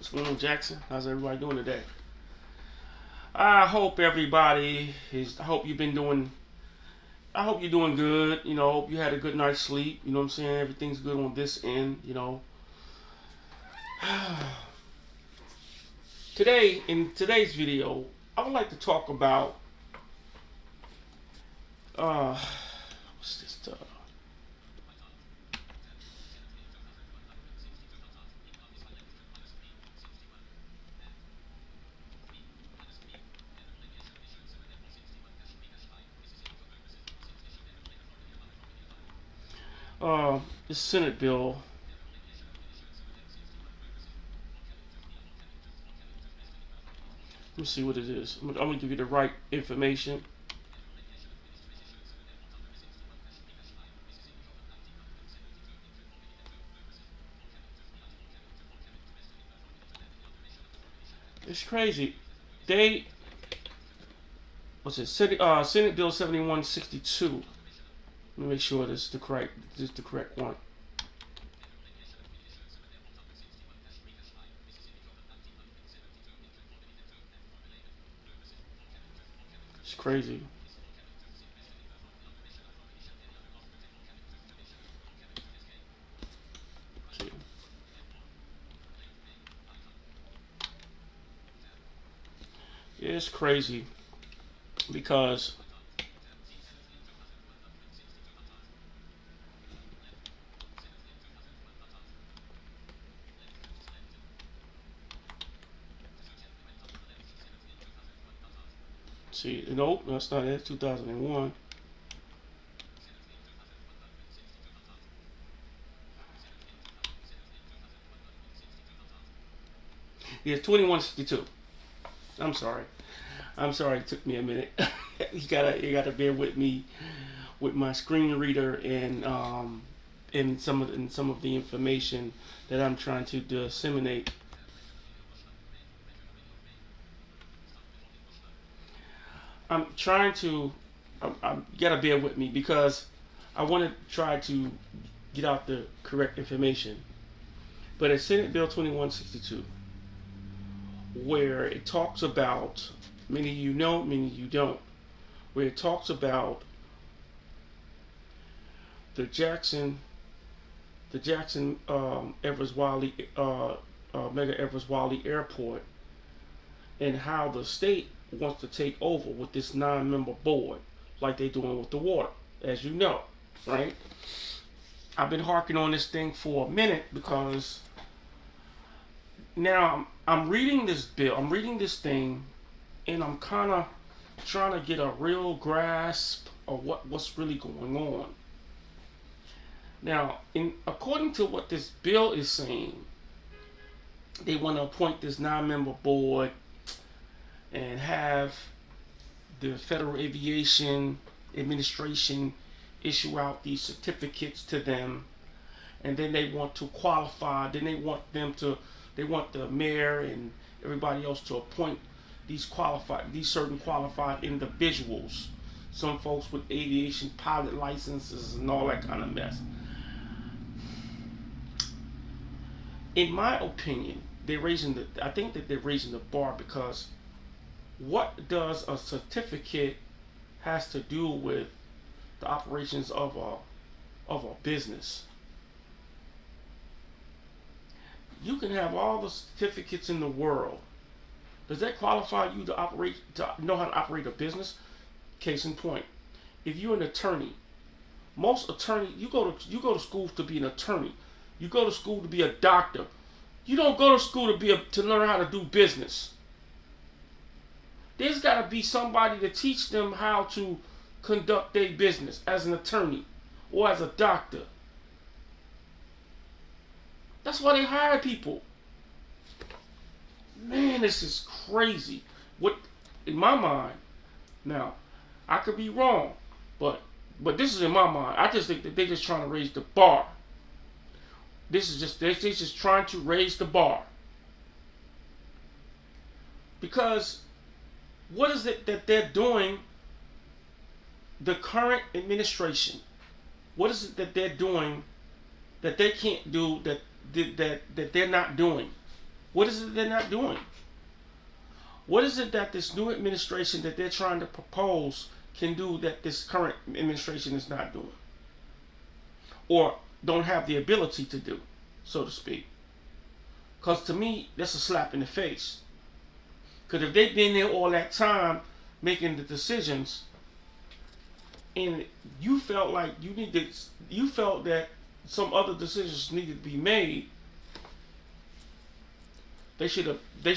What's going on, Jackson? How's everybody doing today? I hope everybody is. I hope you've been doing. I hope you're doing good. Hope you had a good night's sleep. You know what I'm saying? Everything's good on this end. Today, in today's video, I would like to talk about. Uh, what's this? This Senate bill. Let me see what it is. I'm gonna give you the right information. It's crazy. They what's it? Senate Bill 7162. Let me make sure this is the correct one. It's crazy. Okay. Yeah, it's crazy because see, nope, that's not it. 2001. Yeah, 2162. I'm sorry. I'm sorry. It took me a minute. you gotta bear with me with my screen reader and some of the information that I'm trying to disseminate. I'm trying to. You gotta bear with me because I want to try to get out the correct information. But it's Senate Bill 2162, where it talks about, many of you know, many of you don't, where it talks about the Jackson, Evers Wiley, Mega Evers Wiley Airport, and how the state wants to take over with this non-member board, like they're doing with the water, as you know, right? I've been harking on this thing for a minute because now I'm reading this bill, I'm reading this thing, and I'm kind of trying to get a real grasp of what's really going on. Now, according to what this bill is saying, they want to appoint this non-member board and have the Federal Aviation Administration issue out these certificates to them, and then they want to qualify. Then they want the mayor and everybody else to appoint these certain qualified individuals. Some folks with aviation pilot licenses and all that kind of mess. In my opinion, I think that they're raising the bar because what does a certificate has to do with the operations of a business? You can have all the certificates in the world. Does that qualify you to know how to operate a business? Case in point, if you're an attorney, most attorney you go to school to be an attorney. You go to school to be a doctor. You don't go to school to learn how to do business. There's got to be somebody to teach them how to conduct their business as an attorney or as a doctor. That's why they hire people. Man, this is crazy. What, in my mind, now, I could be wrong, but this is in my mind. I just think that they're just trying to raise the bar. They're just trying to raise the bar. Because what is it that they're doing? The current administration, what is it that they're doing that they can't do that they're not doing? What is it they're not doing? What is it that this new administration that they're trying to propose can do that this current administration is not doing? Or don't have the ability to do, so to speak? Because to me, that's a slap in the face. Because if they've been there all that time making the decisions, and you felt like you felt that some other decisions needed to be made, they should have made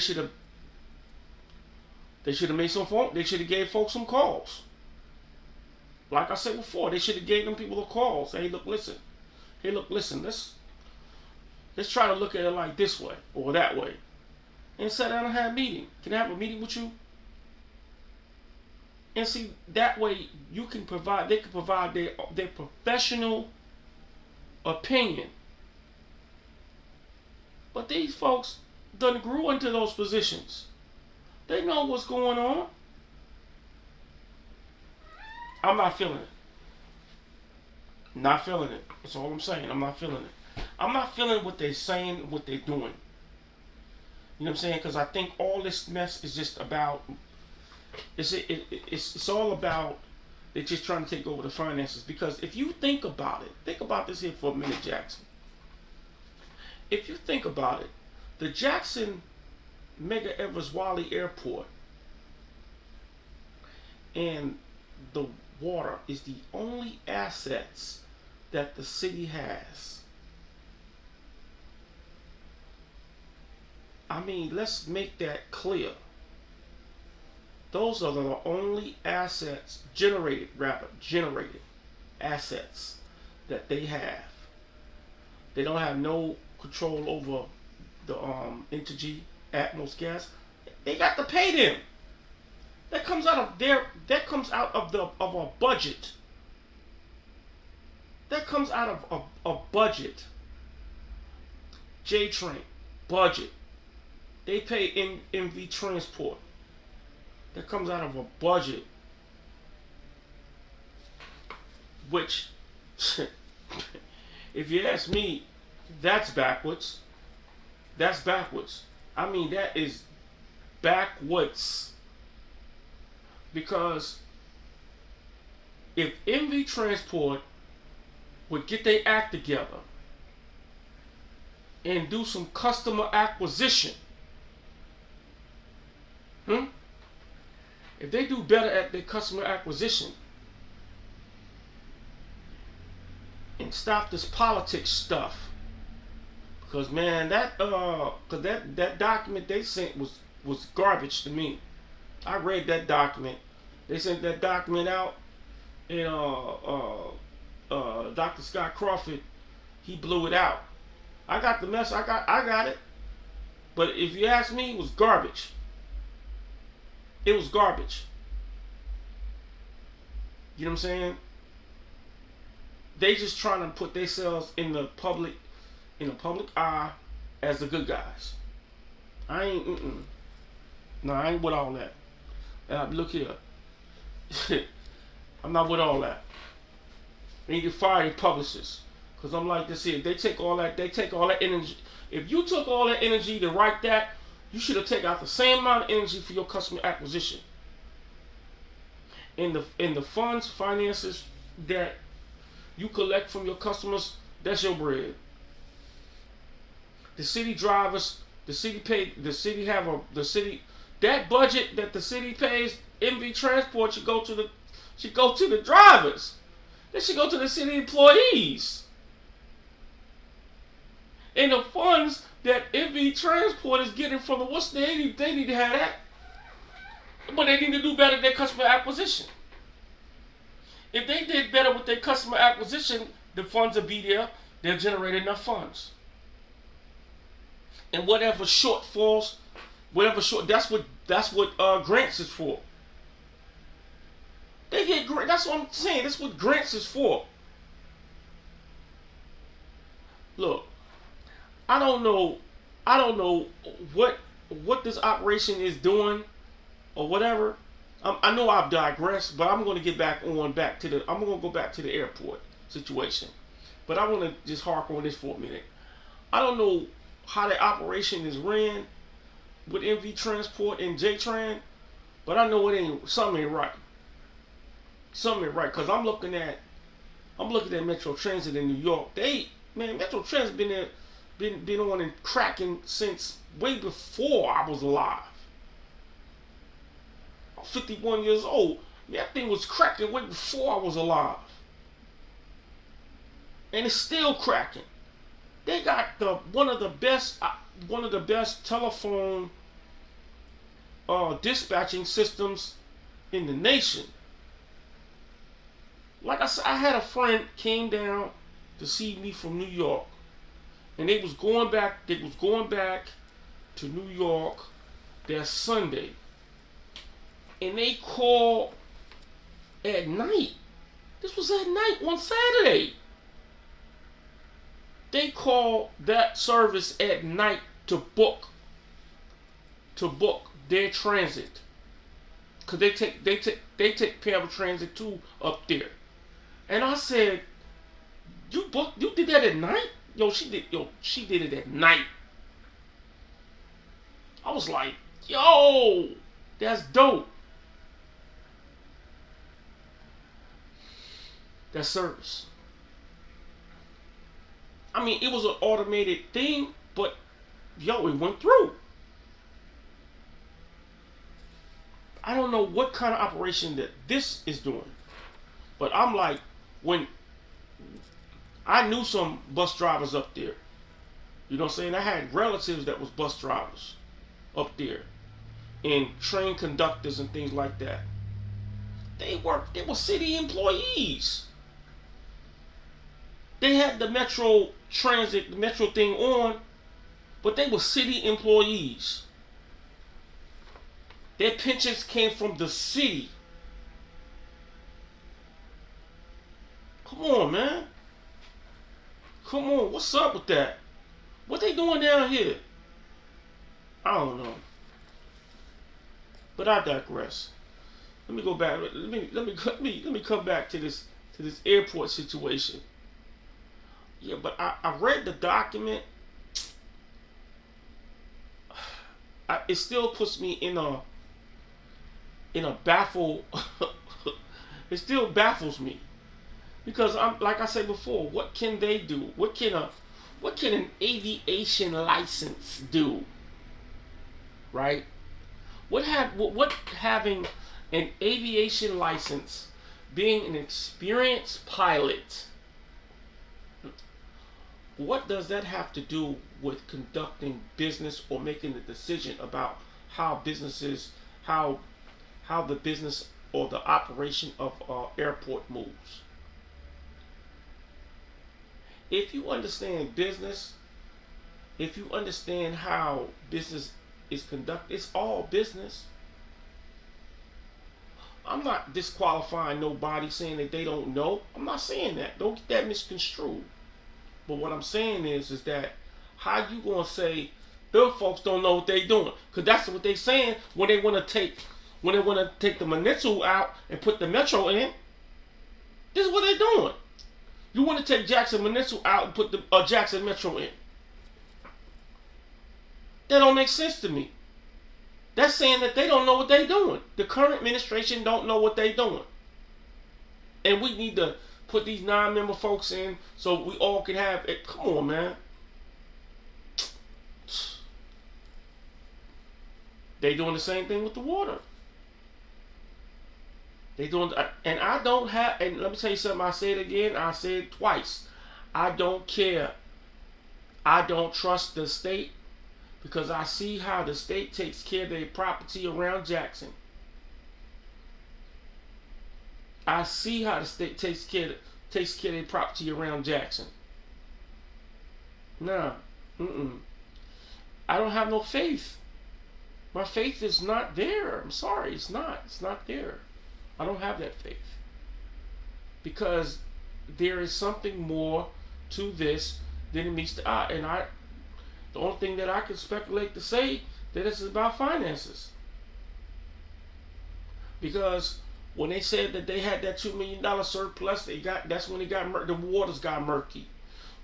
some phone. They should have gave folks some calls. Like I said before, they should have gave them people a call. Say, hey, look, listen. Hey, look, listen. Let's try to look at it like this way or that way, and sit down and have a meeting. Can I have a meeting with you? And see, that way you can provide. They can provide their professional opinion. But these folks done grew into those positions. They know what's going on. I'm not feeling it. Not feeling it. That's all I'm saying. I'm not feeling it. I'm not feeling what they're saying, what they're doing. You know what I'm saying? Because I think all this mess is just about. It's all about. They're just trying to take over the finances. Because if you think about it, think about this here for a minute, Jackson. If you think about it, the Jackson Mega Evers Wally Airport and the water is the only assets that the city has. I mean, let's make that clear. Those are the only assets generated assets that they have. They don't have no control over the Entergy Atmos gas. They got to pay them. That comes out of a budget. That comes out of a budget. J-Train budget. They pay MV Transport. That comes out of a budget. Which, if you ask me, that's backwards. That's backwards. I mean, that is backwards. Because if MV Transport would get their act together and do some customer acquisition, if they do better at their customer acquisition and stop this politics stuff, because man, that document they sent was garbage to me. I read that document. They sent that document out, and Dr. Scott Crawford, he blew it out. I got the mess. I got it. But if you ask me, it was garbage. It was garbage. You know what I'm saying? They just trying to put themselves in the public eye as the good guys. I ain't. No, I ain't with all that. Look here. I'm not with all that. They need to fire your publicists. Because I'm like this here. They take all that energy. If you took all that energy to write that, you should have taken out the same amount of energy for your customer acquisition. In the finances that you collect from your customers, that's your bread. The city drivers, that budget that the city pays, MV Transport should go to the drivers. They should go to the city employees. And the funds that MV Transport is getting from they need to have that. But they need to do better at their customer acquisition. If they did better with their customer acquisition, the funds will be there. They'll generate enough funds. And whatever shortfalls, that's what grants is for. They get grants. That's what I'm saying. That's what grants is for. Look, I don't know what this operation is doing or whatever. I know I've digressed, but I'm going to I'm going to go back to the airport situation. But I want to just harp on this for a minute. I don't know how the operation is ran with MV Transport and J-Tran, but I know something ain't right. Something ain't right, cause I'm looking at Metro Transit in New York. Metro Transit been on and cracking since way before I was alive. I'm 51 years old. That thing was cracking way before I was alive, and it's still cracking. They got one of the best telephone dispatching systems in the nation. Like I said, I had a friend came down to see me from New York, and they was going back to New York that Sunday, and they called at night. This was at night on Saturday. They called that service at night to book their transit, cause they take paratransit too up there. And I said, you did that at night? She did it at night. I was like, yo, that's dope. That service. I mean, it was an automated thing, but it went through. I don't know what kind of operation that this is doing, but I'm like, when I knew some bus drivers up there, you know what I'm saying? I had relatives that was bus drivers up there, and train conductors and things like that. They were city employees. They had the Metro Transit, the Metro thing on, but they were city employees. Their pensions came from the city. Come on, man. Come on, what's up with that? What they doing down here? I don't know. But I digress. Let me go back. Let me come back to this airport situation. Yeah, but I read the document. It still puts me in a baffle. It still baffles me, because I'm, like I said before, what can they do? What can an aviation license do? Right? What having an aviation license, being an experienced pilot, what does that have to do with conducting business or making a decision about how the business or the operation of an airport moves? If you understand business, if you understand how business is conducted, it's all business. I'm not disqualifying nobody saying that they don't know. I'm not saying that. Don't get that misconstrued. But what I'm saying is that how you gonna say them folks don't know what they doing? Because that's what they saying when they want to take the Manitou out and put the Metro in. This is what they're doing. You want to take Jackson Manitou out and put the Jackson Metro in. That don't make sense to me. That's saying that they don't know what they're doing. The current administration don't know what they're doing. And we need to put these non-member folks in so we all can have it. Come on, man. They doing the same thing with the water. They doing, and I don't have, and let me tell you something, I say it again, I say it twice. I don't care. I don't trust the state, because I see how the state takes care of their property around Jackson. I see how the state takes care of their property around Jackson. Nah. I don't have no faith. My faith is not there. I'm sorry, it's not. It's not there. I don't have that faith. Because there is something more to this than it meets the eye. And the only thing that I can speculate to say that this is about finances. Because when they said that they had that $2 million surplus, that's when the waters got murky.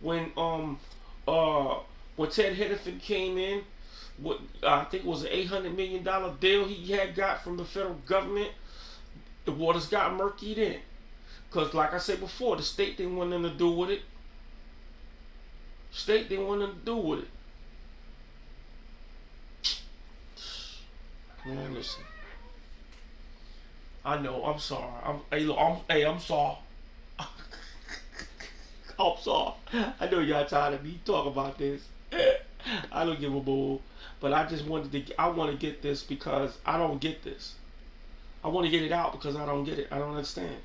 When when Ted Hedefin came in, what I think it was an $800 million deal he had got from the federal government, the waters got murkied in. Because like I said before, the state didn't want nothing to do with it. State didn't want nothing to do with it. Man, listen. I know, I'm sorry. I'm sorry. I'm sorry. I know y'all tired of me talking about this. I don't give a bull. But I just wanted to, I want to get this because I don't get this. I want to get it out because I don't get it. I don't understand.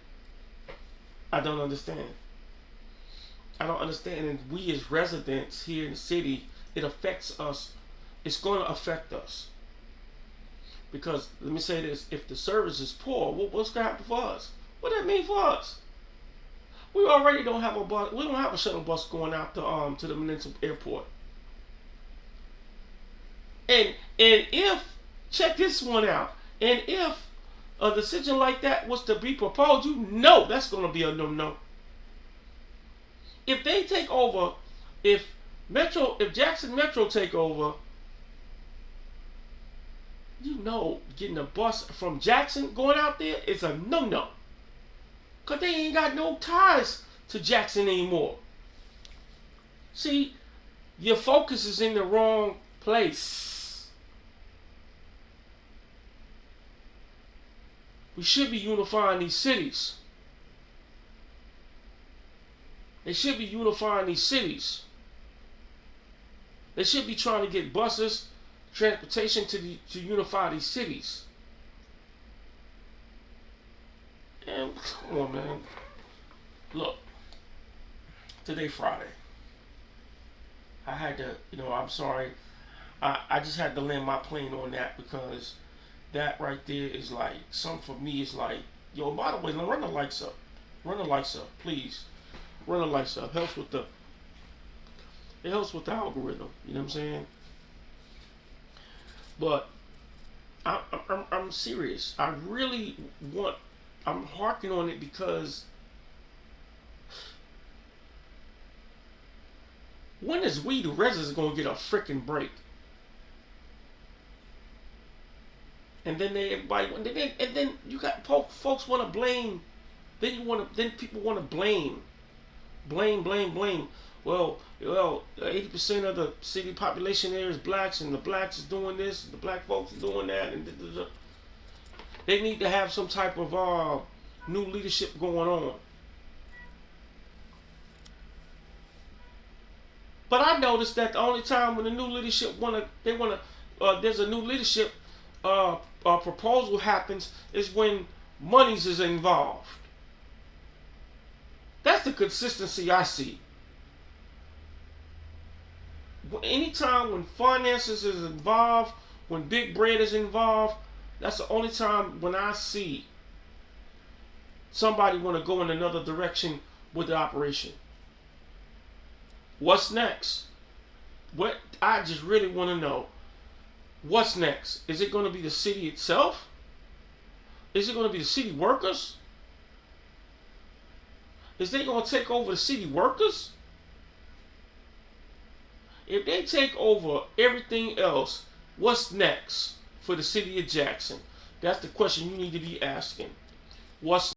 I don't understand. I don't understand. And we as residents here in the city, it affects us. It's going to affect us. Because, let me say this, if the service is poor, what's going to happen for us? What does that mean for us? We already don't have a bus. We don't have a shuttle bus going out to the municipal airport. And if, check this one out, and if a decision like that was to be proposed, you know that's going to be a no-no. If they take over, if Jackson Metro take over, you know getting a bus from Jackson going out there is a no-no. Because they ain't got no ties to Jackson anymore. See, your focus is in the wrong place. We should be unifying these cities. They should be unifying these cities. They should be trying to get buses, transportation to unify these cities. And come on, man. Look, today Friday. I had to, I'm sorry. I just had to land my plane on that because that right there is like, something for me is like, yo, by the way, run the lights up. Run the lights up, please. Run the lights up. It helps with the algorithm. You know what I'm saying? But I'm serious. I'm harking on it because when is we the residents gonna get a freaking break? And then you got folks want to blame. Then people want to blame. Well, 80% of the city population there is blacks, and the blacks is doing this, and the black folks are doing that, and they need to have some type of new leadership going on. But I noticed that the only time when the new leadership there's a new leadership proposal happens is when monies is involved. That's the consistency I see. Anytime when finances is involved, when big bread is involved, that's the only time when I see somebody want to go in another direction with the operation. What's next? What I just really want to know. What's next? Is it going to be the city itself? Is it going to be the city workers? Is they going to take over the city workers? If they take over everything else, what's next for the city of Jackson? That's the question you need to be asking. What's